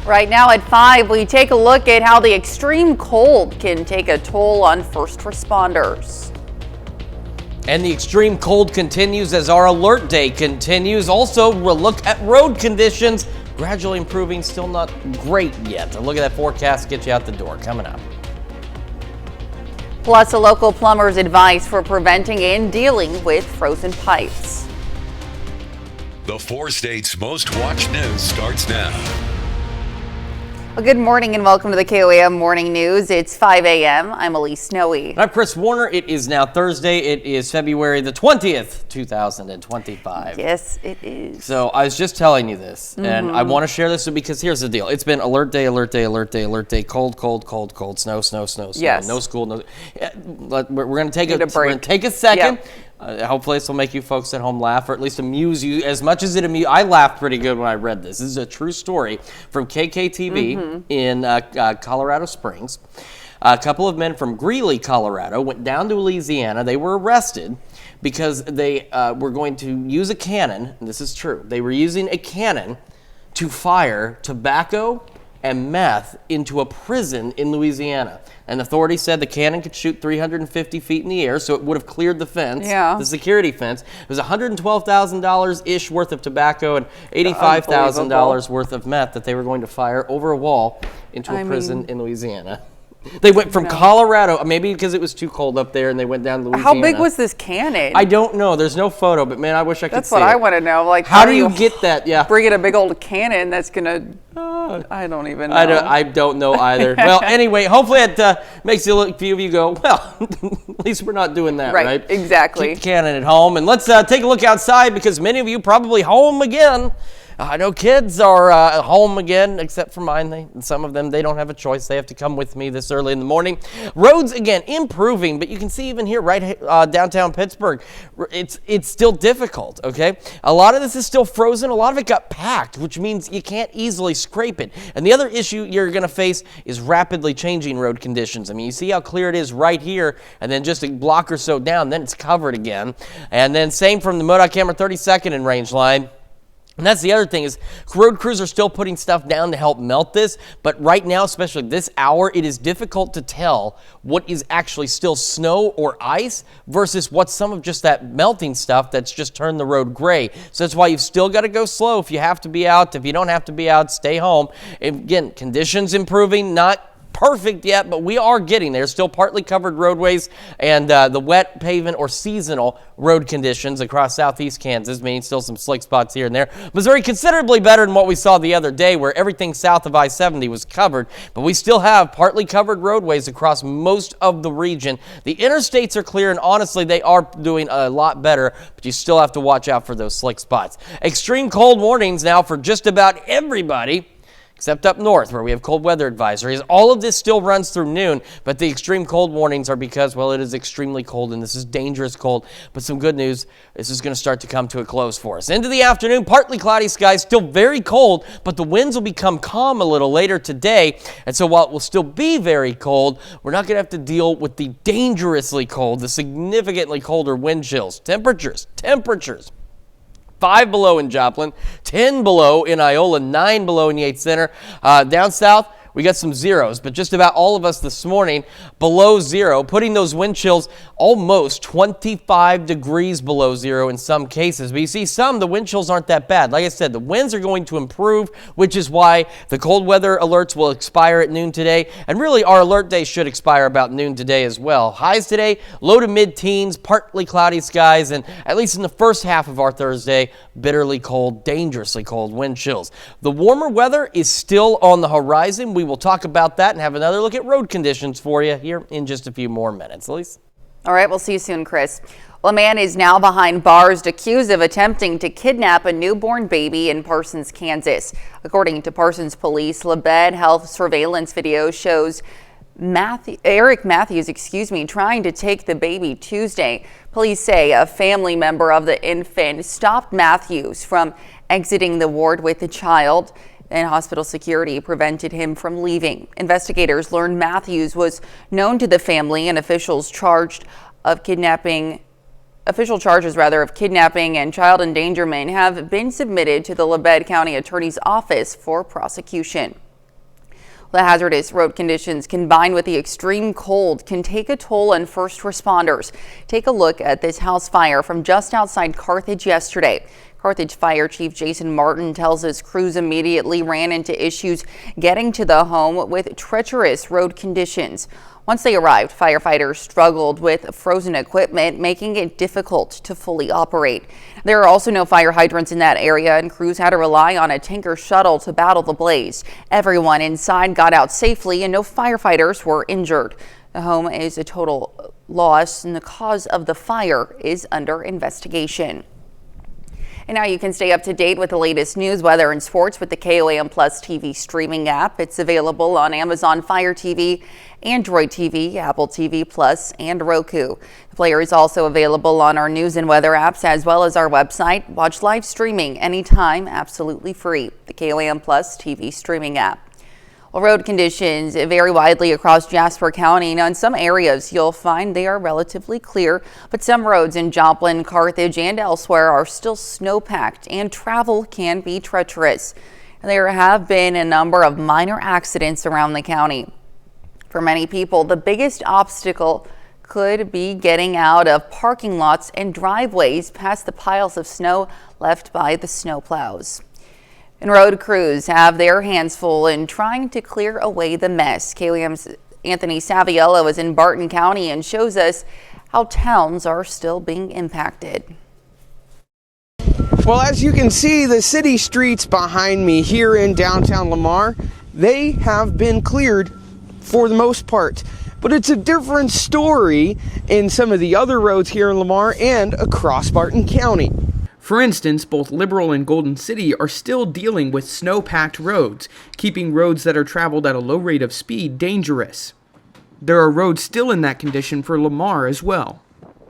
Right now at 5, we take a look at how the extreme cold can take a toll on first responders. And the extreme cold continues as our alert day continues. Also, we'll look at road conditions. Gradually improving, still not great yet. A look at that forecast, get you out the door. Coming up. Plus, a local plumber's advice for preventing and dealing with frozen pipes. The 4 states' most watched news starts now. Well, good morning and welcome to the KOAM Morning News. It's 5 a.m. I'm Elise Snowy. I'm Chris Warner. It is now Thursday. It is February the 20th, 2025. Yes, it is. So I was just telling you this, and I want to share this because here's the deal. It's been alert day, cold, snow. Yes. No school. No. We're going to take Need a break. We're going to take a second. Yep. Hopefully this will make you folks at home laugh, or at least amuse you as much as it amused. I laughed pretty good when I read this. This is a true story from KKTV in Colorado Springs. A couple of men from Greeley, Colorado, went down to Louisiana. They were arrested because they were going to use a cannon. And this is true. They were using a cannon to fire tobacco and meth into a prison in Louisiana. And authorities said the cannon could shoot 350 feet in the air, so it would have cleared the fence, the security fence. It was $112,000-ish worth of tobacco and $85,000 worth of meth that they were going to fire over a wall into a prison in Louisiana. They went from Colorado, maybe because it was too cold up there, and they went down to Louisiana. How big was this cannon? I don't know. There's no photo, but man, I wish I could see it. That's what I want to know. Like, how do you get that? Yeah. Bring in a big old cannon that's going to... I don't even know. I don't know either. Well, anyway, hopefully it makes a few of you go, well, at least we're not doing that, right? Exactly. Keep the cannon at home. And let's take a look outside because many of you probably home again. I know kids are home again, except for mine. Some of them, they don't have a choice. They have to come with me this early in the morning. Roads, again, improving, but you can see even here, right downtown Pittsburgh, it's still difficult, okay? A lot of this is still frozen. A lot of it got packed, which means you can't easily scrape it. And the other issue you're going to face is rapidly changing road conditions. I mean, you see how clear it is right here, and then just a block or so down, then it's covered again. And then same from the MoDOT camera 32nd and range line. And that's the other thing is road crews are still putting stuff down to help melt this. But right now, especially this hour, it is difficult to tell what is actually still snow or ice versus what's some of just that melting stuff that's just turned the road gray. So that's why you've still got to go slow if you have to be out. If you don't have to be out, stay home. Again, conditions improving, not perfect yet, but we are getting there. Still partly covered roadways and the wet pavement or seasonal road conditions across southeast Kansas, meaning still some slick spots here and there. Missouri considerably better than what we saw the other day where everything south of I-70 was covered, but we still have partly covered roadways across most of the region. The interstates are clear, and honestly, they are doing a lot better, but you still have to watch out for those slick spots. Extreme cold warnings now for just about everybody, except up north where we have cold weather advisories. All of this still runs through noon, but the extreme cold warnings are because, well, it is extremely cold and this is dangerous cold. But some good news, this is going to start to come to a close for us. Into the afternoon, partly cloudy skies, still very cold, but the winds will become calm a little later today. And so while it will still be very cold, we're not going to have to deal with the dangerously cold, the significantly colder wind chills. Temperatures. 5 below in Joplin, 10 below in Iola, 9 below in Yates Center. Down south, we got some zeros, but just about all of us this morning below zero, putting those wind chills almost 25 degrees below zero in some cases. But you see the wind chills aren't that bad. Like I said, the winds are going to improve, which is why the cold weather alerts will expire at noon today. And really, our alert day should expire about noon today as well. Highs today, low to mid-teens, partly cloudy skies, and at least in the first half of our Thursday, bitterly cold, dangerously cold wind chills. The warmer weather is still on the horizon. We will talk about that and have another look at road conditions for you here in just a few more minutes. Elise? All right, we'll see you soon, Chris. Well, a man is now behind bars accused of attempting to kidnap a newborn baby in Parsons, Kansas. According to Parsons police, Labed Health surveillance video shows Eric Matthews, trying to take the baby Tuesday. Police say a family member of the infant stopped Matthews from exiting the ward with the child, and hospital security prevented him from leaving. Investigators learned Matthews was known to the family, and official charges of kidnapping and child endangerment have been submitted to the Labed County Attorney's Office for prosecution. The hazardous road conditions combined with the extreme cold can take a toll on first responders. Take a look at this house fire from just outside Carthage yesterday. Carthage Fire Chief Jason Martin tells us crews immediately ran into issues getting to the home with treacherous road conditions. Once they arrived, firefighters struggled with frozen equipment, making it difficult to fully operate. There are also no fire hydrants in that area, and crews had to rely on a tanker shuttle to battle the blaze. Everyone inside got out safely, and no firefighters were injured. The home is a total loss, and the cause of the fire is under investigation. And now you can stay up to date with the latest news, weather, and sports with the KOAM Plus TV streaming app. It's available on Amazon Fire TV, Android TV, Apple TV Plus, and Roku. The player is also available on our news and weather apps as well as our website. Watch live streaming anytime, absolutely free. The KOAM Plus TV streaming app. Well, road conditions vary widely across Jasper County. Now, in some areas, you'll find they are relatively clear, but some roads in Joplin, Carthage, and elsewhere are still snow-packed, and travel can be treacherous. There have been a number of minor accidents around the county. For many people, the biggest obstacle could be getting out of parking lots and driveways past the piles of snow left by the snowplows. And road crews have their hands full in trying to clear away the mess. KOAM's Anthony Saviello is in Barton County and shows us how towns are still being impacted. Well, as you can see, the city streets behind me here in downtown Lamar, they have been cleared for the most part. But it's a different story in some of the other roads here in Lamar and across Barton County. For instance, both Liberal and Golden City are still dealing with snow-packed roads, keeping roads that are traveled at a low rate of speed dangerous. There are roads still in that condition for Lamar as well.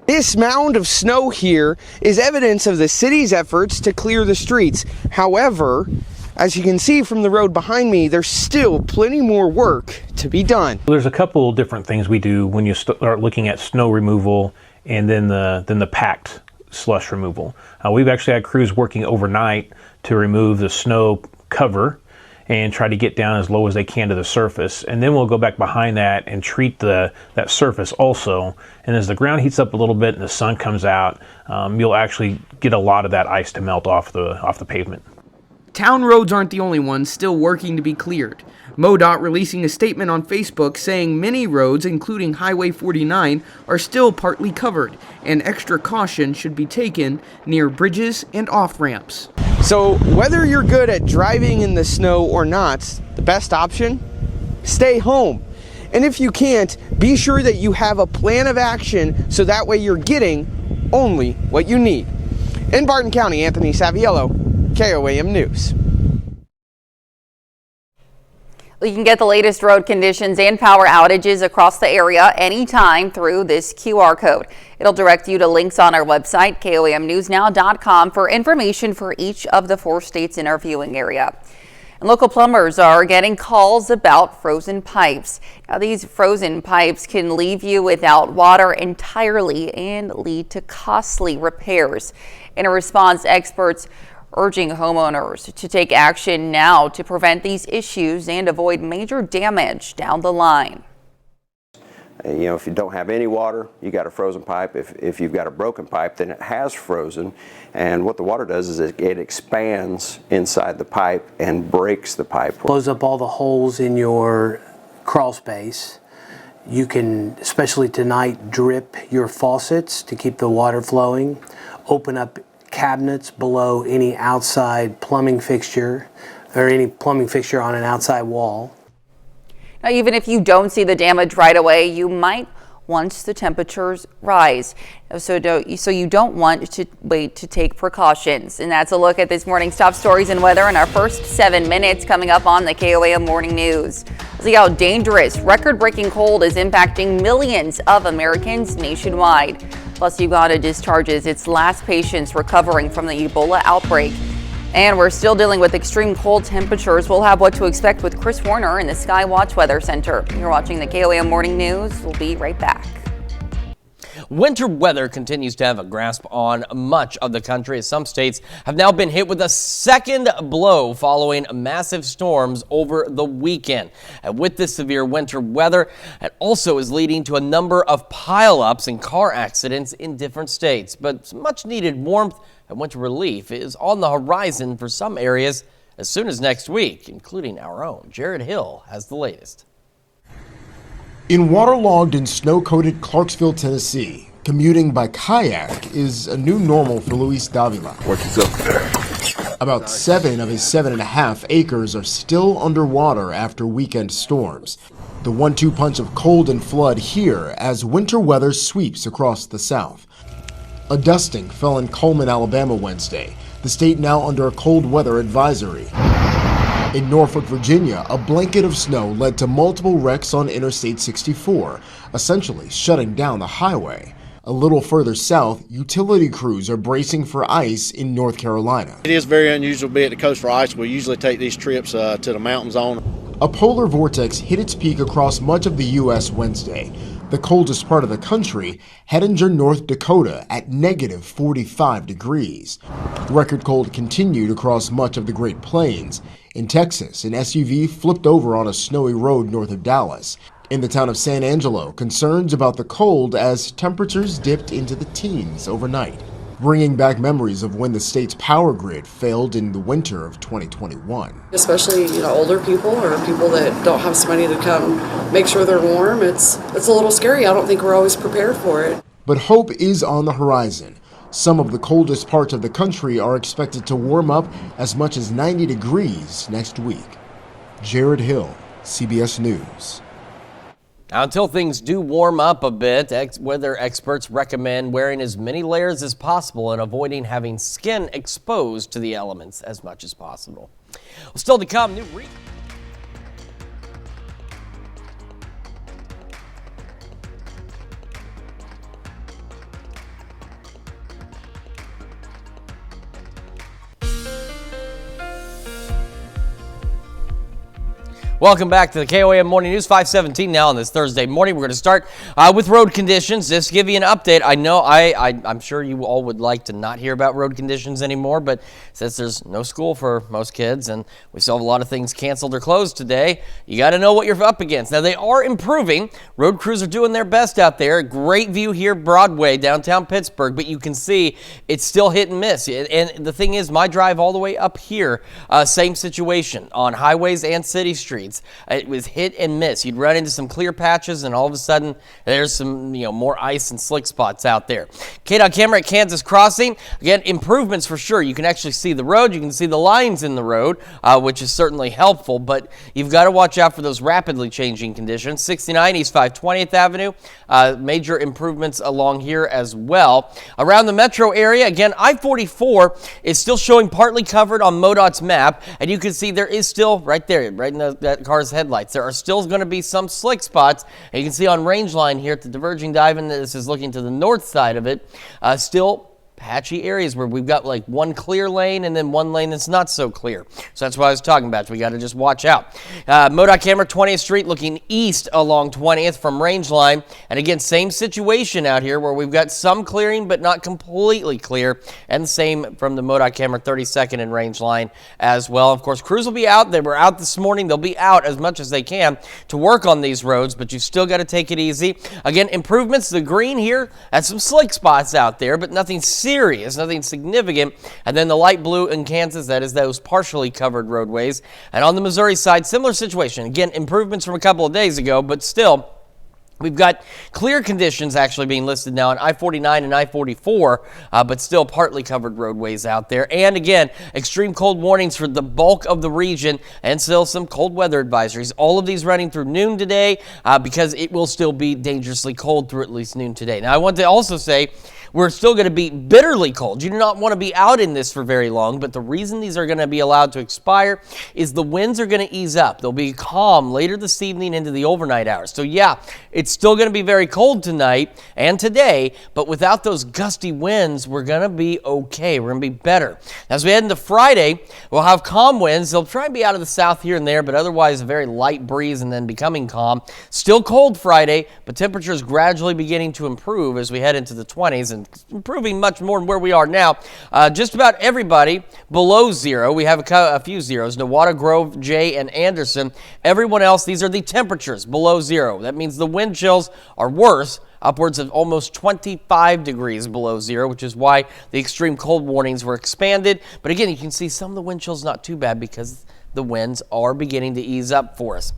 This mound of snow here is evidence of the city's efforts to clear the streets. However, as you can see from the road behind me, there's still plenty more work to be done. There's a couple different things we do when you start looking at snow removal and then the packed slush removal. We've actually had crews working overnight to remove the snow cover and try to get down as low as they can to the surface. And then we'll go back behind that and treat that surface also. And as the ground heats up a little bit and the sun comes out, you'll actually get a lot of that ice to melt off the pavement. Town roads aren't the only ones still working to be cleared. MoDOT releasing a statement on Facebook saying many roads, including Highway 49, are still partly covered, and extra caution should be taken near bridges and off-ramps. So whether you're good at driving in the snow or not, the best option? Stay home. And if you can't, be sure that you have a plan of action so that way you're getting only what you need. In Barton County, Anthony Saviello, KOAM News. You can get the latest road conditions and power outages across the area anytime through this QR code. It'll direct you to links on our website, KOAMnewsnow.com, for information for each of the 4 states in our viewing area. And local plumbers are getting calls about frozen pipes. Now, these frozen pipes can leave you without water entirely and lead to costly repairs. In a response, experts urging homeowners to take action now to prevent these issues and avoid major damage down the line. You know, if you don't have any water, you got a frozen pipe. If you've got a broken pipe, then it has frozen. And what the water does is it expands inside the pipe and breaks the pipe. Blows up all the holes in your crawl space. You can, especially tonight, drip your faucets to keep the water flowing. Open up cabinets below any outside plumbing fixture or any plumbing fixture on an outside wall. Now, even if you don't see the damage right away, you might once the temperatures rise. So you don't want to wait to take precautions. And that's a look at this morning's top stories and weather in our first 7 minutes coming up on the KOAM Morning News. See how dangerous record-breaking cold is impacting millions of Americans nationwide. Plus, Uganda discharges its last patients recovering from the Ebola outbreak. And we're still dealing with extreme cold temperatures. We'll have what to expect with Chris Warner in the Skywatch Weather Center. You're watching the KOAM Morning News. We'll be right back. Winter weather continues to have a grasp on much of the country as some states have now been hit with a second blow following massive storms over the weekend. And with this severe winter weather, it also is leading to a number of pileups and car accidents in different states. But much needed warmth and winter relief is on the horizon for some areas as soon as next week, including our own. Jared Hill has the latest. In waterlogged and snow-coated Clarksville, Tennessee, commuting by kayak is a new normal for Luis Davila. About 7 of his 7.5 acres are still underwater after weekend storms. The 1-2 punch of cold and flood here as winter weather sweeps across the South. A dusting fell in Coleman, Alabama Wednesday, the state now under a cold weather advisory. In Norfolk, Virginia, a blanket of snow led to multiple wrecks on Interstate 64, essentially shutting down the highway. A little further south, utility crews are bracing for ice in North Carolina. It is very unusual to be at the coast for ice. We usually take these trips to the mountain zone. A polar vortex hit its peak across much of the U.S. Wednesday. The coldest part of the country, Hettinger, North Dakota, at negative 45 degrees. Record cold continued across much of the Great Plains. In Texas, an SUV flipped over on a snowy road north of Dallas. In the town of San Angelo, concerns about the cold as temperatures dipped into the teens overnight, bringing back memories of when the state's power grid failed in the winter of 2021. Especially, older people or people that don't have some money to come make sure they're warm. It's a little scary. I don't think we're always prepared for it. But hope is on the horizon. Some of the coldest parts of the country are expected to warm up as much as 90 degrees next week. Jared Hill, CBS News. Now, until things do warm up a bit, weather experts recommend wearing as many layers as possible and avoiding having skin exposed to the elements as much as possible. Well, still to come, new Welcome back to the KOAM Morning News, 5:17 now on this Thursday morning. We're going to start with road conditions. Just to give you an update. I know I'm sure you all would like to not hear about road conditions anymore, but since there's no school for most kids and we still have a lot of things canceled or closed today, you got to know what you're up against. Now, they are improving. Road crews are doing their best out there. Great view here, Broadway, downtown Pittsburgh, but you can see it's still hit and miss. And the thing is, my drive all the way up here, same situation on highways and city streets. It was hit and miss. You'd run into some clear patches, and all of a sudden, there's some more ice and slick spots out there. KDOT camera at Kansas Crossing. Again, improvements for sure. You can actually see the road. You can see the lines in the road, which is certainly helpful, but you've got to watch out for those rapidly changing conditions. 69 East 520th Avenue. Major improvements along here as well. Around the metro area, again, I-44 is still showing partly covered on MoDOT's map, and you can see there is still right there, right in that car's headlights. There are still going to be some slick spots. And you can see on range line here at the diverging dive, and this is looking to the north side of it, still patchy areas where we've got like one clear lane and then one lane that's not so clear. So that's what I was talking about. So we got to just watch out. MoDOT camera 20th Street looking east along 20th from range line. And again, same situation out here where we've got some clearing but not completely clear. And the same from the MoDOT camera 32nd and range line as well. Of course, crews will be out. They were out this morning. They'll be out as much as they can to work on these roads, but you still got to take it easy. Again, improvements. The green here has some slick spots out there, but nothing serious, nothing significant. And then the light blue in Kansas, that is those partially covered roadways. And on the Missouri side, similar situation. Again, improvements from a couple of days ago, but still, we've got clear conditions actually being listed now on I-49 and I-44, but still partly covered roadways out there. And again, extreme cold warnings for the bulk of the region and still some cold weather advisories. All of these running through noon today because it will still be dangerously cold through at least noon today. Now, I want to also say, we're still going to be bitterly cold. You do not want to be out in this for very long, but the reason these are going to be allowed to expire is the winds are going to ease up. They'll be calm later this evening into the overnight hours. So yeah, it's still going to be very cold tonight and today, but without those gusty winds, we're going to be okay. We're going to be better. As we head into Friday, we'll have calm winds. They'll try and be out of the south here and there, but otherwise a very light breeze and then becoming calm. Still cold Friday, but temperatures gradually beginning to improve as we head into the 20s and improving much more than where we are now. Just about everybody below zero. We have a few zeros. Nowata, Grove, Jay, and Anderson. Everyone else, these are the temperatures below zero. That means the wind chills are worse, upwards of almost 25 degrees below zero, which is why the extreme cold warnings were expanded. But again, you can see some of the wind chills not too bad because the winds are beginning to ease up for us.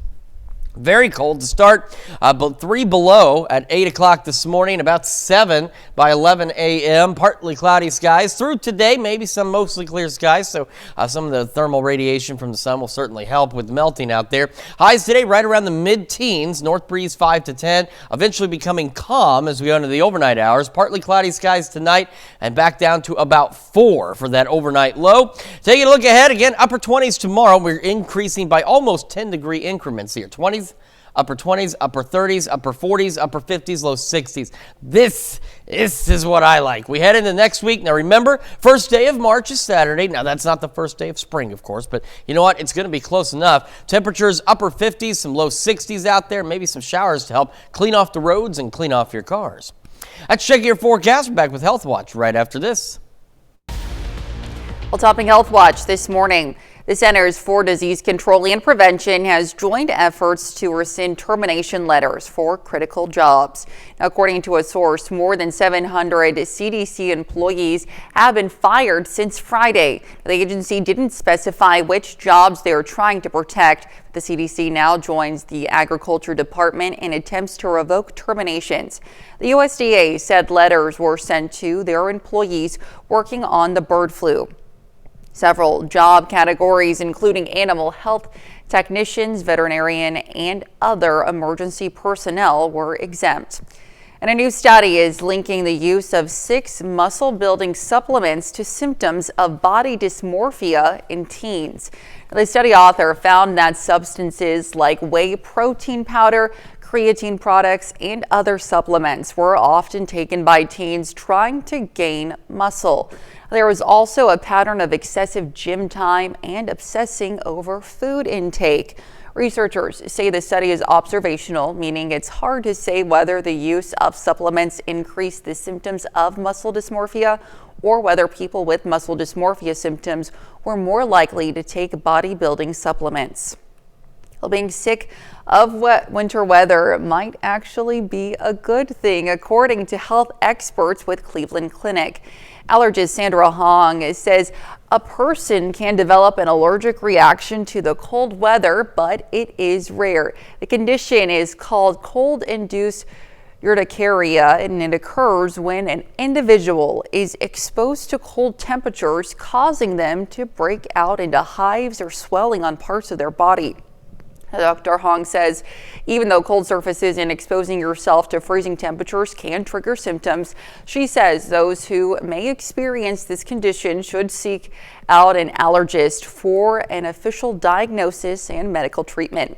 Very cold to start, but 3 below at 8 o'clock this morning, about 7 by 11 a.m. Partly cloudy skies through today, maybe some mostly clear skies, so some of the thermal radiation from the sun will certainly help with melting out there. Highs today right around the mid-teens, north breeze 5 to 10, eventually becoming calm as we go into the overnight hours. Partly cloudy skies tonight and back down to about 4 for that overnight low. Taking a look ahead, again, upper 20s tomorrow. We're increasing by almost 10-degree increments here. 20s, upper 20s, upper 30s, upper 40s, upper 50s, low 60s. This is what I like. We head into next week. Now remember, first day of March is Saturday. Now that's not the first day of spring, of course, but you know what? It's going to be close enough. Temperatures upper 50s, some low 60s out there, maybe some showers to help clean off the roads and clean off your cars. Let's check your forecast. We're back with Health Watch right after this. Well, topping Health Watch this morning. The Centers for Disease Control and Prevention has joined efforts to rescind termination letters for critical jobs. Now, according to a source, more than 700 CDC employees have been fired since Friday. The agency didn't specify which jobs they are trying to protect. The CDC now joins the Agriculture Department in attempts to revoke terminations. The USDA said letters were sent to their employees working on the bird flu. Several job categories, including animal health technicians, veterinarian, and other emergency personnel, were exempt. And a new study is linking the use of 6 muscle-building supplements to symptoms of body dysmorphia in teens. The study author found that substances like whey protein powder, creatine products, and other supplements were often taken by teens trying to gain muscle. There was also a pattern of excessive gym time and obsessing over food intake. Researchers say the study is observational, meaning it's hard to say whether the use of supplements increase the symptoms of muscle dysmorphia or whether people with muscle dysmorphia symptoms were more likely to take bodybuilding supplements. Well, being sick of winter weather might actually be a good thing, according to health experts with Cleveland Clinic. Allergist Sandra Hong says a person can develop an allergic reaction to the cold weather, but it is rare. The condition is called cold-induced urticaria, and it occurs when an individual is exposed to cold temperatures, causing them to break out into hives or swelling on parts of their body. Dr. Hong says even though cold surfaces and exposing yourself to freezing temperatures can trigger symptoms, she says those who may experience this condition should seek out an allergist for an official diagnosis and medical treatment.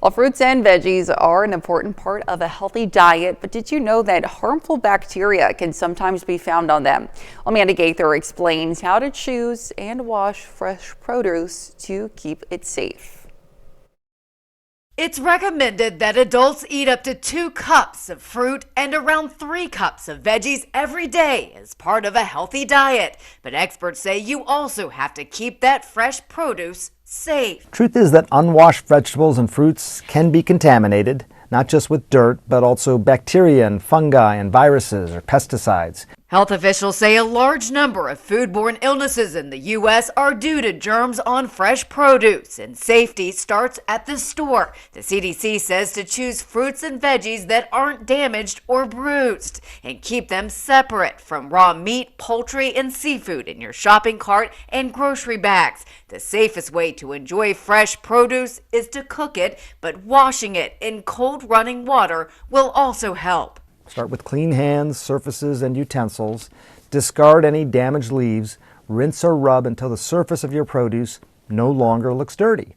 Well, fruits and veggies are an important part of a healthy diet, but did you know that harmful bacteria can sometimes be found on them? Amanda Gaither explains how to choose and wash fresh produce to keep it safe. It's recommended that adults eat up to 2 cups of fruit and around 3 cups of veggies every day as part of a healthy diet. But experts say you also have to keep that fresh produce safe. Truth is that unwashed vegetables and fruits can be contaminated, not just with dirt, but also bacteria and fungi and viruses or pesticides. Health officials say a large number of foodborne illnesses in the U.S. are due to germs on fresh produce, and safety starts at the store. The CDC says to choose fruits and veggies that aren't damaged or bruised, and keep them separate from raw meat, poultry, and seafood in your shopping cart and grocery bags. The safest way to enjoy fresh produce is to cook it, but washing it in cold running water will also help. Start with clean hands, surfaces, and utensils. Discard any damaged leaves. Rinse or rub until the surface of your produce no longer looks dirty.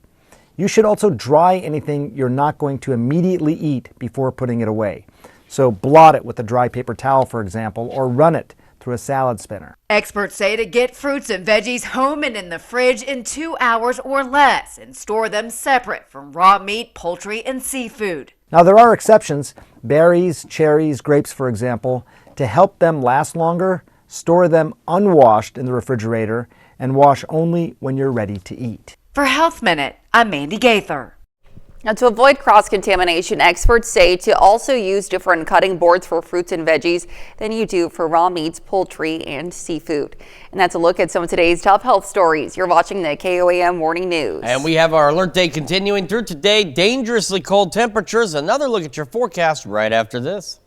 You should also dry anything you're not going to immediately eat before putting it away. So blot it with a dry paper towel, for example, or run it through a salad spinner. Experts say to get fruits and veggies home and in the fridge in 2 hours or less and store them separate from raw meat, poultry, and seafood. Now there are exceptions. Berries, cherries, grapes, for example. To help them last longer, store them unwashed in the refrigerator and wash only when you're ready to eat. For Health Minute, I'm Mandy Gaither. Now, to avoid cross-contamination, experts say to also use different cutting boards for fruits and veggies than you do for raw meats, poultry, and seafood. And that's a look at some of today's top health stories. You're watching the KOAM Morning News. And we have our alert day continuing through today. Dangerously cold temperatures. Another look at your forecast right after this.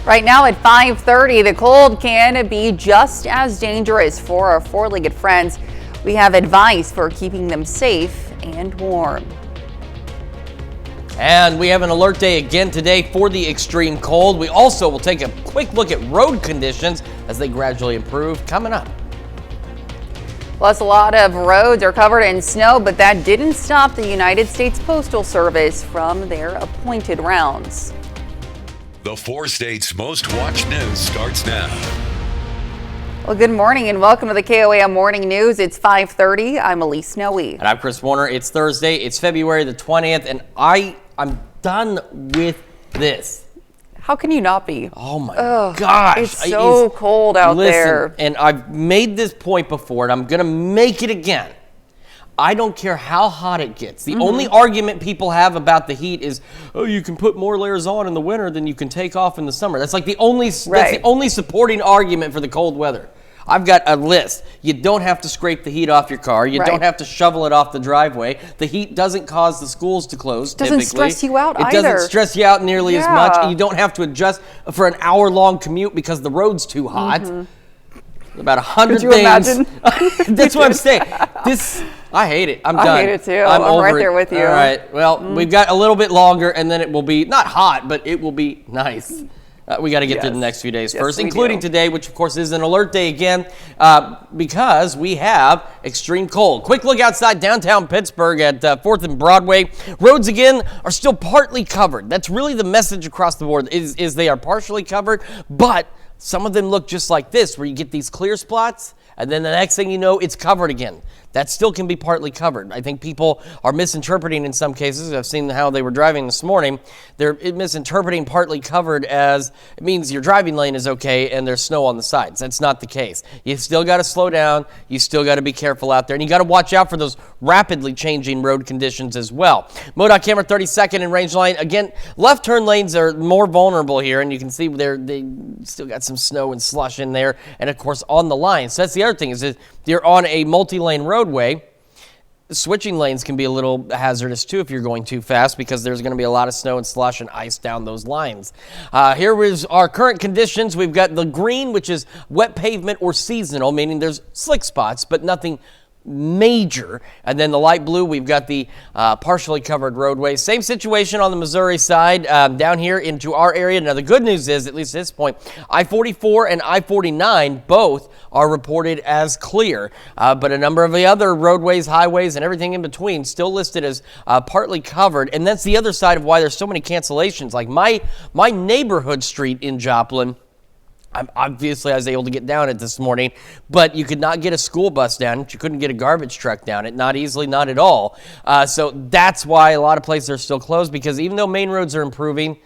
Right now at 5:30, the cold can be just as dangerous for our four-legged friends. We have advice for keeping them safe and warm. And we have an alert day again today for the extreme cold. We also will take a quick look at road conditions as they gradually improve coming up. Plus, a lot of roads are covered in snow, but that didn't stop the United States Postal Service from their appointed rounds. The 4 states' most watched news starts now. Well, good morning and welcome to the KOAM Morning News. It's 5:30. I'm Elise Snowe. And I'm Chris Warner. It's Thursday. It's February the 20th, and I'm done with this. How can you not be? Oh my gosh. It's so cold out there. And I've made this point before, and I'm going to make it again. I don't care how hot it gets. The only argument people have about the heat is, oh, you can put more layers on in the winter than you can take off in the summer. That's like the only that's the only supporting argument for the cold weather. I've got a list. You don't have to scrape the heat off your car. You don't have to shovel it off the driveway. The heat doesn't cause the schools to close, typically. It doesn't stress you out either. It doesn't stress you out nearly as much. And you don't have to adjust for an hour-long commute because the road's too hot. About 100 things. Could you imagine? That's what I'm saying. I hate it. I'm done. I hate it too. I'm right over there it. with you. All right. Well, we've got a little bit longer, and then it will be not hot, but it will be nice. We got to get through the next few days first, including today, which of course is an alert day again, because we have extreme cold. Quick look outside downtown Pittsburgh at 4th and Broadway. Roads again are still partly covered. That's really the message across the board is they are partially covered, but some of them look just like this, where you get these clear spots, and then the next thing you know, it's covered again. That still can be partly covered. I think people are misinterpreting in some cases. I've seen how they were driving this morning. They're misinterpreting partly covered as it means your driving lane is okay and there's snow on the sides. That's not the case. You still got to slow down. You still got to be careful out there. And you got to watch out for those rapidly changing road conditions as well. MoDOT camera 32nd and range line. Again, left turn lanes are more vulnerable here. And you can see they still got some snow and slush in there. And of course on the line. So that's the other thing is that you're on a multi-lane roadway. Switching lanes can be a little hazardous too if you're going too fast because there's going to be a lot of snow and slush and ice down those lines. Here is our current conditions. We've got the green, which is wet pavement or seasonal, meaning there's slick spots, but nothing major. And then the light blue, we've got the partially covered roadway. Same situation on the Missouri side down here into our area. Now the good news is, at least at this point, I-44 and I-49 both are reported as clear, but a number of the other roadways, highways, and everything in between still listed as partly covered. And that's the other side of why there's so many cancellations. Like my neighborhood street in Joplin, obviously, I was able to get down it this morning, but you could not get a school bus down it. You couldn't get a garbage truck down it. Not easily, not at all. So that's why a lot of places are still closed, because even though main roads are improving,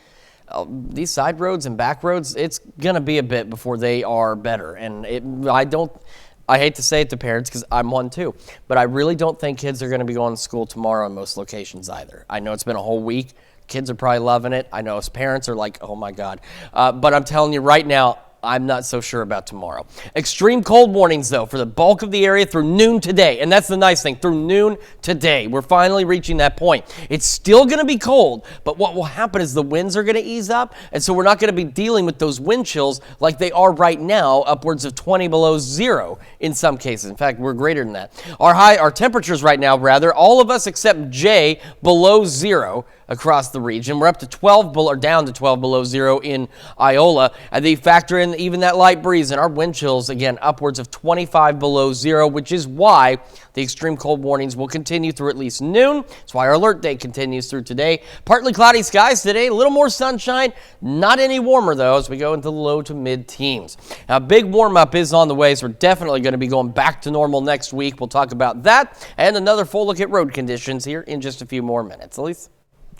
these side roads and back roads, it's going to be a bit before they are better. And I hate to say it to parents because I'm one too, but I really don't think kids are going to be going to school tomorrow in most locations either. I know it's been a whole week. Kids are probably loving it. I know as parents are like, oh my God. But I'm telling you right now, I'm not so sure about tomorrow. Extreme cold warnings, though, for the bulk of the area through noon today. And that's the nice thing. Through noon today, we're finally reaching that point. It's still going to be cold, but what will happen is the winds are going to ease up. And so we're not going to be dealing with those wind chills like they are right now, upwards of 20 below zero in some cases. In fact, we're greater than that. Our temperatures right now, all of us except Jay, below zero. across the region. We're up to 12 below, or down to 12 below zero in Iola. And they factor in even that light breeze, and our wind chills, again, upwards of 25 below zero, which is why the extreme cold warnings will continue through at least noon. That's why our alert day continues through today. Partly cloudy skies today, a little more sunshine, not any warmer though as we go into the low to mid-teens. Now, a big warm-up is on the way, so we're definitely going to be going back to normal next week. We'll talk about that and another full look at road conditions here in just a few more minutes. Elise?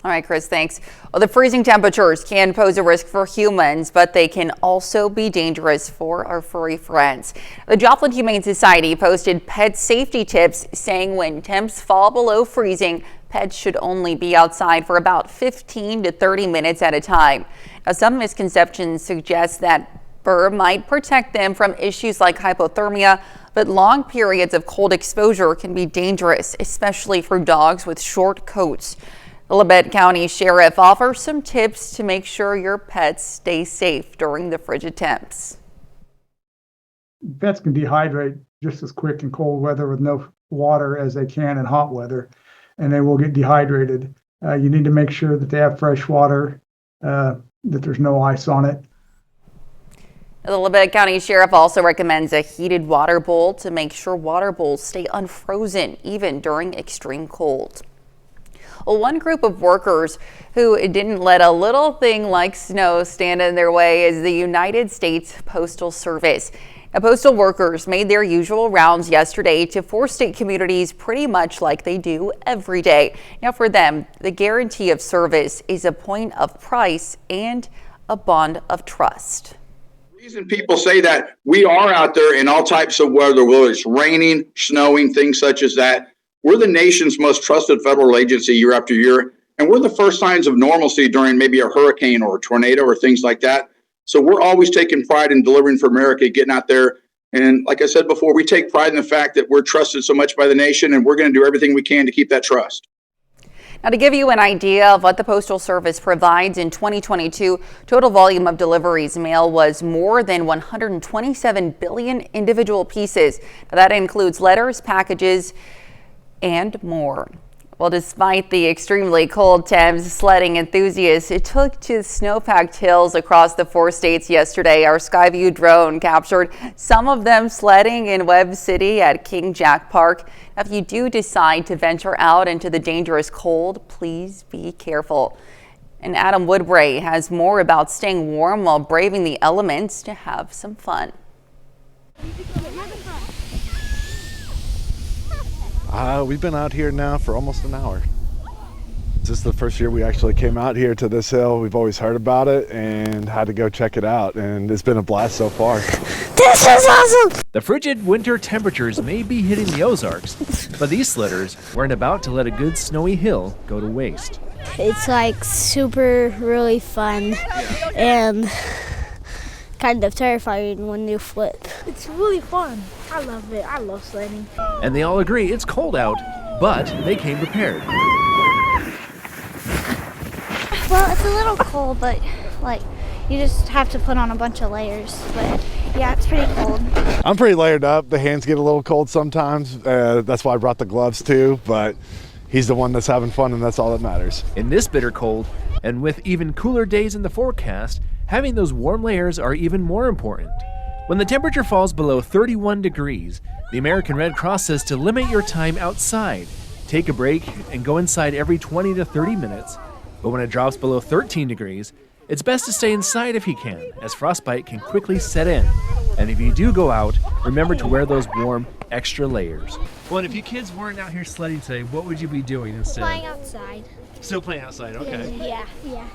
All right, Chris, thanks. Well, the freezing temperatures can pose a risk for humans, but they can also be dangerous for our furry friends. The Joplin Humane Society posted pet safety tips saying when temps fall below freezing, pets should only be outside for about 15 to 30 minutes at a time. Now, some misconceptions suggest that fur might protect them from issues like hypothermia, but long periods of cold exposure can be dangerous, especially for dogs with short coats. The Labette County Sheriff offers some tips to make sure your pets stay safe during the frigid temps. Pets can dehydrate just as quick in cold weather with no water as they can in hot weather, and they will get dehydrated. You need to make sure that they have fresh water, that there's no ice on it. The Labette County Sheriff also recommends a heated water bowl to make sure water bowls stay unfrozen even during extreme cold. Well, one group of workers who didn't let a little thing like snow stand in their way is the United States Postal Service. Now, postal workers made their usual rounds yesterday to 4 state communities pretty much like they do every day. Now, for them, the guarantee of service is a point of price and a bond of trust. The reason people say that we are out there in all types of weather, whether it's raining, snowing, things such as that. We're the nation's most trusted federal agency year after year, and we're the first signs of normalcy during maybe a hurricane or a tornado or things like that. So we're always taking pride in delivering for America, getting out there. And like I said before, we take pride in the fact that we're trusted so much by the nation, and we're going to do everything we can to keep that trust. Now, to give you an idea of what the Postal Service provides in 2022, total volume of deliveries mail was more than 127 billion individual pieces. Now, that includes letters, packages, and more. Well, despite the extremely cold temps, sledding enthusiasts took to snow-packed hills across the 4 states yesterday. Our Skyview drone captured some of them sledding in Webb City at King Jack Park. Now, if you do decide to venture out into the dangerous cold, please be careful. And Adam Woodbray has more about staying warm while braving the elements to have some fun. We've been out here now for almost an hour. This is the first year we actually came out here to this hill. We've always heard about it and had to go check it out, and it's been a blast so far. This is awesome! The frigid winter temperatures may be hitting the Ozarks, but these sledders weren't about to let a good snowy hill go to waste. It's like super really fun and kind of terrifying when you flip. It's really fun. I love it. I love sledding. And they all agree it's cold out, but they came prepared. Well, it's a little cold, but like you just have to put on a bunch of layers. But yeah, it's pretty cold. I'm pretty layered up. The hands get a little cold sometimes. That's why I brought the gloves too, but he's the one that's having fun, and that's all that matters. In this bitter cold, and with even cooler days in the forecast, having those warm layers are even more important. When the temperature falls below 31 degrees, the American Red Cross says to limit your time outside. Take a break and go inside every 20 to 30 minutes. But when it drops below 13 degrees, it's best to stay inside if you can, as frostbite can quickly set in. And if you do go out, remember to wear those warm, extra layers. Well, and if you kids weren't out here sledding today, what would you be doing instead? Playing outside. Still playing outside, okay. Yeah.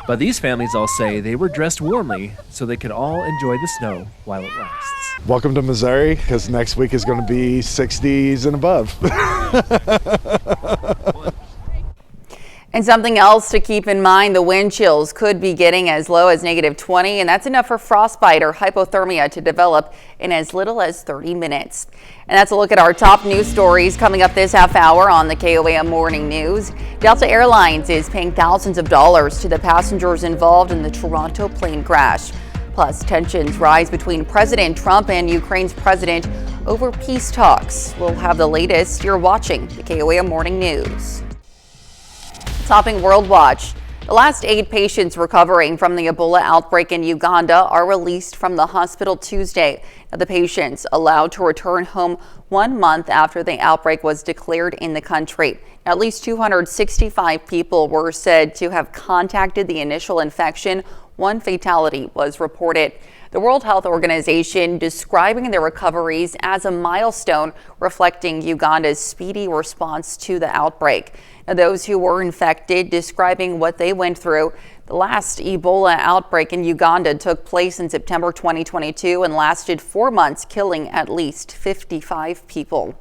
But these families all say they were dressed warmly so they could all enjoy the snow while it lasts. Welcome to Missouri, because next week is going to be 60s and above. And something else to keep in mind, the wind chills could be getting as low as -20, and that's enough for frostbite or hypothermia to develop in as little as 30 minutes. And that's a look at our top news stories coming up this half hour on the KOAM Morning News. Delta Airlines is paying thousands of dollars to the passengers involved in the Toronto plane crash. Plus, tensions rise between President Trump and Ukraine's president over peace talks. We'll have the latest. You're watching the KOAM Morning News. Topping World Watch. The last 8 patients recovering from the Ebola outbreak in Uganda are released from the hospital Tuesday. Now, the patients allowed to return home 1 month after the outbreak was declared in the country. At least 265 people were said to have contacted the initial infection. 1 fatality was reported. The World Health Organization describing the recoveries as a milestone, reflecting Uganda's speedy response to the outbreak. Now, those who were infected describing what they went through. The last Ebola outbreak in Uganda took place in September 2022 and lasted 4 months, killing at least 55 people.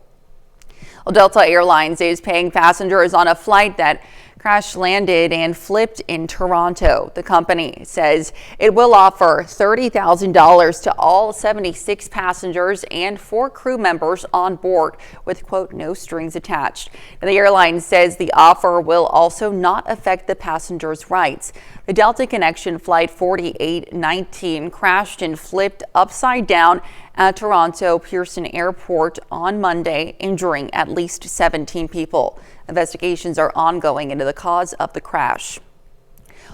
Well, Delta Airlines is paying passengers on a flight that crash landed and flipped in Toronto. The company says it will offer $30,000 to all 76 passengers and 4 crew members on board with, quote, no strings attached. And the airline says the offer will also not affect the passengers' rights. The Delta Connection Flight 4819 crashed and flipped upside down at Toronto Pearson Airport on Monday, injuring at least 17 people. Investigations are ongoing into the cause of the crash.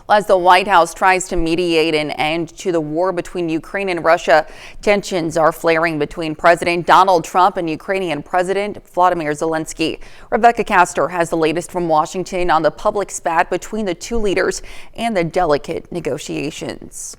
As the White House tries to mediate an end to the war between Ukraine and Russia, tensions are flaring between President Donald Trump and Ukrainian President Volodymyr Zelensky. Rebecca Castor has the latest from Washington on the public spat between the two leaders and the delicate negotiations.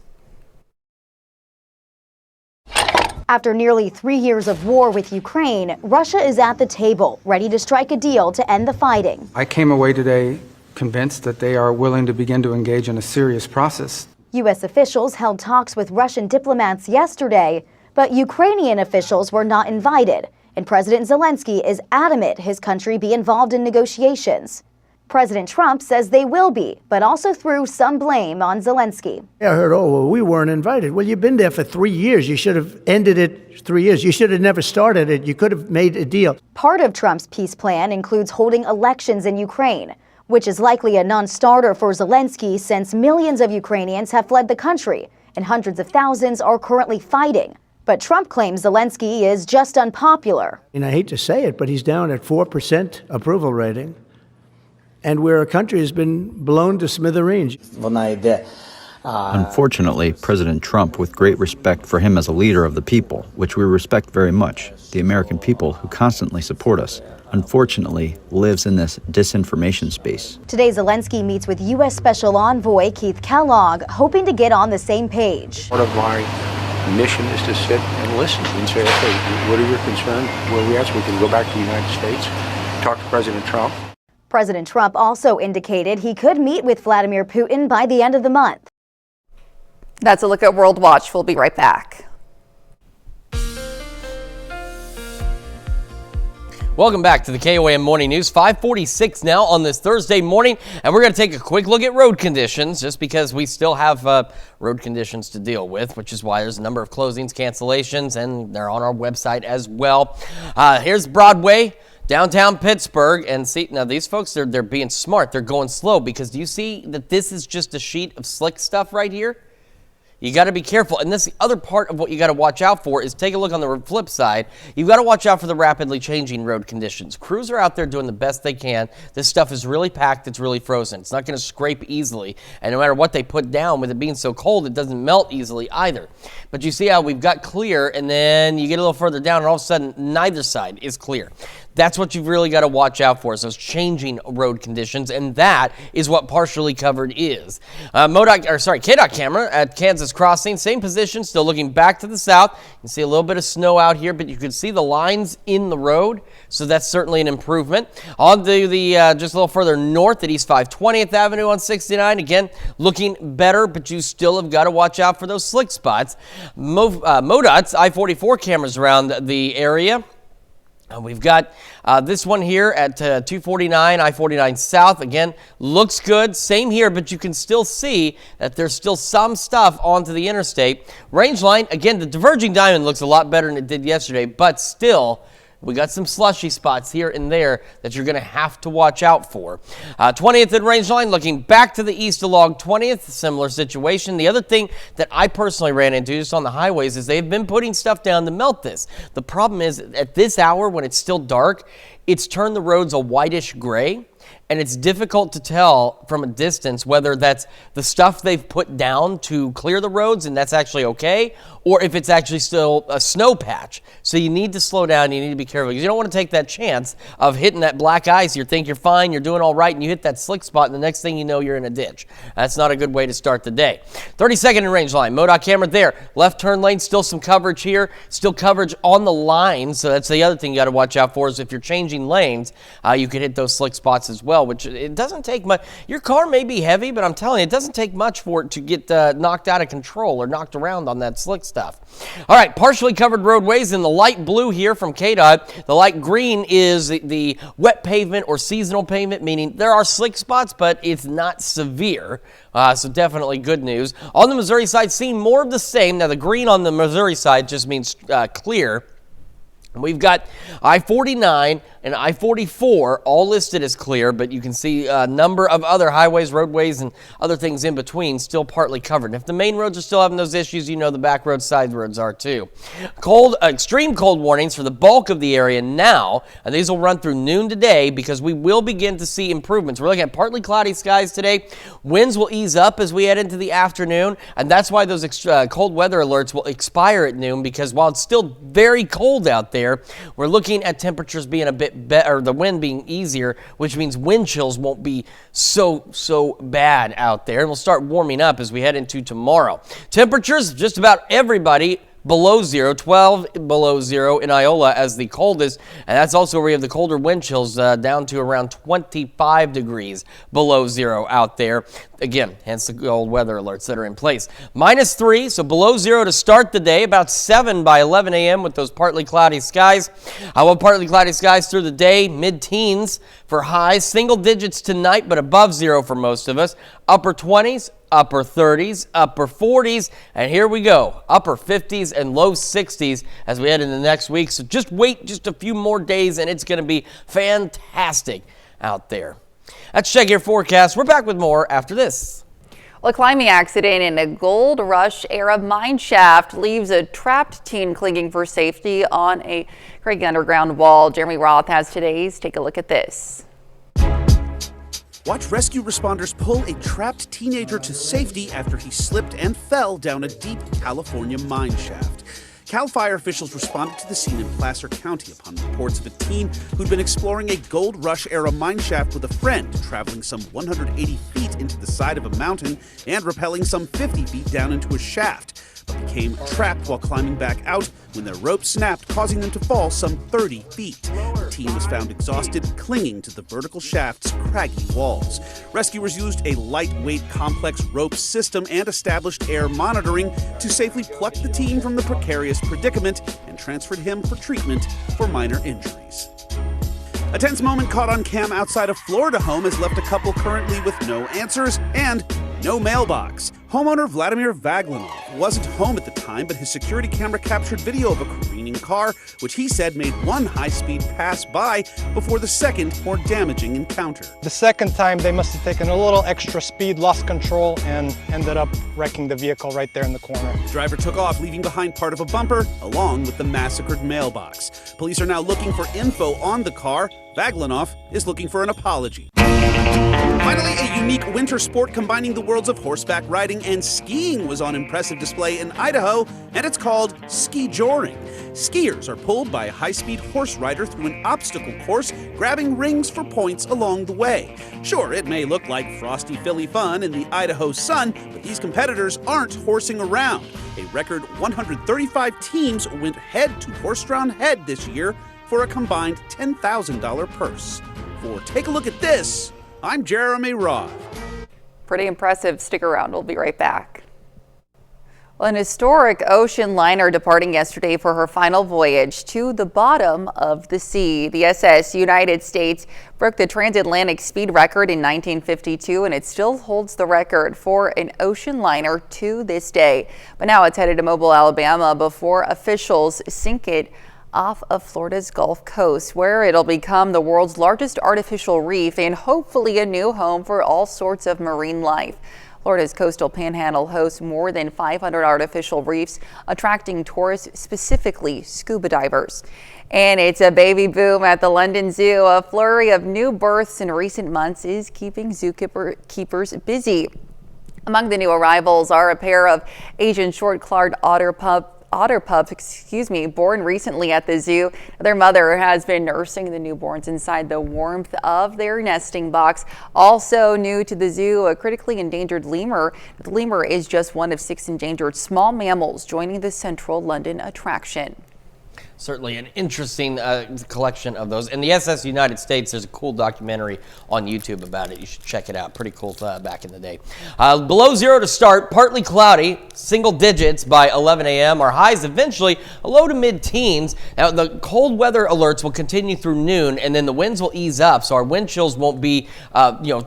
After nearly 3 years of war with Ukraine, Russia is at the table, ready to strike a deal to end the fighting. I came away today convinced that they are willing to begin to engage in a serious process. U.S. officials held talks with Russian diplomats yesterday, but Ukrainian officials were not invited, and President Zelensky is adamant his country be involved in negotiations. President Trump says they will be, but also threw some blame on Zelensky. I heard, we weren't invited. Well, you've been there for 3 years. You should have ended it 3 years. You should have never started it. You could have made a deal. Part of Trump's peace plan includes holding elections in Ukraine, which is likely a non-starter for Zelensky since millions of Ukrainians have fled the country and hundreds of thousands are currently fighting. But Trump claims Zelensky is just unpopular. And I hate to say it, but he's down at 4% approval rating. And where a country has been blown to smithereens. Unfortunately, President Trump, with great respect for him as a leader of the people, which we respect very much, the American people who constantly support us, unfortunately lives in this disinformation space. Today, Zelensky meets with U.S. Special Envoy Keith Kellogg, hoping to get on the same page. Part of my mission is to sit and listen and say, okay, what are your concerns? Where are we at? So we can go back to the United States, talk to President Trump. President Trump also indicated he could meet with Vladimir Putin by the end of the month. That's a look at World Watch. We'll be right back. Welcome back to the KOAM Morning News. 5:46 now on this Thursday morning, and we're going to take a quick look at road conditions just because we still have road conditions to deal with, which is why there's a number of closings, cancellations, and they're on our website as well. Here's Broadway. Downtown Pittsburgh, and see, now these folks, they're being smart. They're going slow because do you see that this is just a sheet of slick stuff right here? You got to be careful. And this, the other part of what you got to watch out for is take a look on the flip side. You've got to watch out for the rapidly changing road conditions. Crews are out there doing the best they can. This stuff is really packed. It's really frozen. It's not going to scrape easily. And no matter what they put down, with it being so cold, it doesn't melt easily either. But you see how we've got clear, and then you get a little further down, and all of a sudden, neither side is clear. That's what you've really got to watch out for, is those changing road conditions, and that is what partially covered is. KDOT camera at Kansas Crossing, same position, still looking back to the south. You can see a little bit of snow out here, but you can see the lines in the road, so that's certainly an improvement. On to the just a little further north at East 520th Avenue on 69, again, looking better, but you still have got to watch out for those slick spots. MoDOT's I-44 cameras around the area. We've got this one here at 249 I-49 South. Again, looks good. Same here, but you can still see that there's still some stuff onto the interstate. Range line, again, the diverging diamond looks a lot better than it did yesterday, but still, we got some slushy spots here and there that you're going to have to watch out for. 20th and Rangeline, looking back to the east along 20th, similar situation. The other thing that I personally ran into just on the highways is they've been putting stuff down to melt this. The problem is at this hour when it's still dark, it's turned the roads a whitish gray. and it's difficult to tell from a distance whether that's the stuff they've put down to clear the roads and that's actually okay, or if it's actually still a snow patch. So you need to slow down, you need to be careful, because you don't want to take that chance of hitting that black ice. You think you're fine, you're doing all right, and you hit that slick spot, and the next thing you know, you're in a ditch. That's not a good way to start the day. 32nd and Range Line, MoDOT camera there. Left turn lane, still some coverage here, still coverage on the line, so that's the other thing you got to watch out for is if you're changing lanes, you could hit those slick spots as well, which it doesn't take much. Your car may be heavy, but I'm telling you, it doesn't take much for it to get knocked out of control or knocked around on that slick stuff. All right, partially covered roadways in the light blue here from KDOT. The light green is the wet pavement or seasonal pavement, meaning there are slick spots, but it's not severe. So definitely good news. On the Missouri side, seeing more of the same. Now the green on the Missouri side just means clear. We've got I-49 and I-44 all listed as clear, but you can see a number of other highways, roadways, and other things in between still partly covered. And if the main roads are still having those issues, you know the back roads, side roads are too. Extreme cold warnings for the bulk of the area now, and these will run through noon today because we will begin to see improvements. We're looking at partly cloudy skies today. Winds will ease up as we head into the afternoon, and that's why those cold weather alerts will expire at noon, because while it's still very cold out there, we're looking at temperatures being a bit better, the wind being easier, which means wind chills won't be so bad out there. And we'll start warming up as we head into tomorrow. Temperatures, just about everybody below zero, 12 below zero in Iola as the coldest, and that's also where we have the colder wind chills down to around 25 degrees below zero out there. Again, hence the cold weather alerts that are in place. -3, so below zero to start the day, about 7 by 11 a.m. with those partly cloudy skies. Partly cloudy skies through the day, mid-teens for highs, single digits tonight, but above zero for most of us. Upper 20s, upper 30s, upper 40s, and here we go, upper 50s and low 60s as we head into next week. So just wait just a few more days and it's going to be fantastic out there. That's Check Your Forecast. We're back with more after this. Well, a climbing accident in a gold rush era mine shaft leaves a trapped teen clinging for safety on a Craig underground wall. Jeremy Roth has today's. Take a look at this. Watch rescue responders pull a trapped teenager to safety after he slipped and fell down a deep California mine shaft. Cal Fire officials responded to the scene in Placer County upon reports of a teen who'd been exploring a gold rush era mine shaft with a friend, traveling some 180 feet into the side of a mountain and rappelling some 50 feet down into a shaft, but became trapped while climbing back out when their rope snapped, causing them to fall some 30 feet. The teen was found exhausted, clinging to the vertical shaft's craggy walls. Rescuers used a lightweight complex rope system and established air monitoring to safely pluck the teen from the precarious predicament and transferred him for treatment for minor injuries. A tense moment caught on cam outside a Florida home has left a couple currently with no answers and no mailbox. Homeowner Vladimir Vaglinov wasn't home at the time, but his security camera captured video of a careening car, which he said made one high-speed pass by before the second, more damaging encounter. The second time, they must have taken a little extra speed, lost control, and ended up wrecking the vehicle right there in the corner. The driver took off, leaving behind part of a bumper, along with the massacred mailbox. Police are now looking for info on the car. Vaglinov is looking for an apology. Finally, a unique winter sport combining the worlds of horseback riding and skiing was on impressive display in Idaho, and it's called ski joring. Skiers are pulled by a high-speed horse rider through an obstacle course, grabbing rings for points along the way. Sure, it may look like frosty Philly fun in the Idaho sun, but these competitors aren't horsing around. A record 135 teams went head to horse-drawn head this year for a combined $10,000 purse. For Take a Look at This, I'm Jeremy Roth. Pretty impressive. Stick around. We'll be right back. Well, an historic ocean liner departing yesterday for her final voyage to the bottom of the sea. The SS United States broke the transatlantic speed record in 1952, and it still holds the record for an ocean liner to this day. But now it's headed to Mobile, Alabama before officials sink it off of Florida's Gulf Coast, where it'll become the world's largest artificial reef and hopefully a new home for all sorts of marine life. Florida's coastal panhandle hosts more than 500 artificial reefs, attracting tourists, specifically scuba divers. And it's a baby boom at the London Zoo. A flurry of new births in recent months is keeping zookeepers busy. Among the new arrivals are a pair of Asian short-clawed otter pups, born recently at the zoo. Their mother has been nursing the newborns inside the warmth of their nesting box. Also new to the zoo, a critically endangered lemur. The lemur is just one of 6 endangered small mammals joining the central London attraction. Certainly an interesting collection of those. And the SS United States, there's a cool documentary on YouTube about it. You should check it out. Pretty cool back in the day. Below zero to start, partly cloudy, single digits by 11 a.m. Our highs eventually low to mid-teens. Now, the cold weather alerts will continue through noon, and then the winds will ease up, so our wind chills won't be,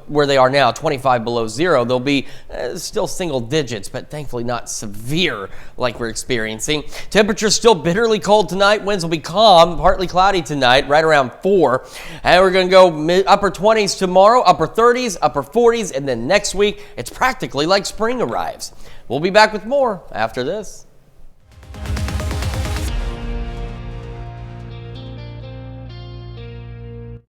where they are now, 25 below zero. They'll be still single digits, but thankfully not severe like we're experiencing. Temperatures still bitterly cold tonight. Winds will be calm, partly cloudy tonight, right around 4. And we're going to go upper 20s tomorrow, upper 30s, upper 40s, and then next week, it's practically like spring arrives. We'll be back with more after this.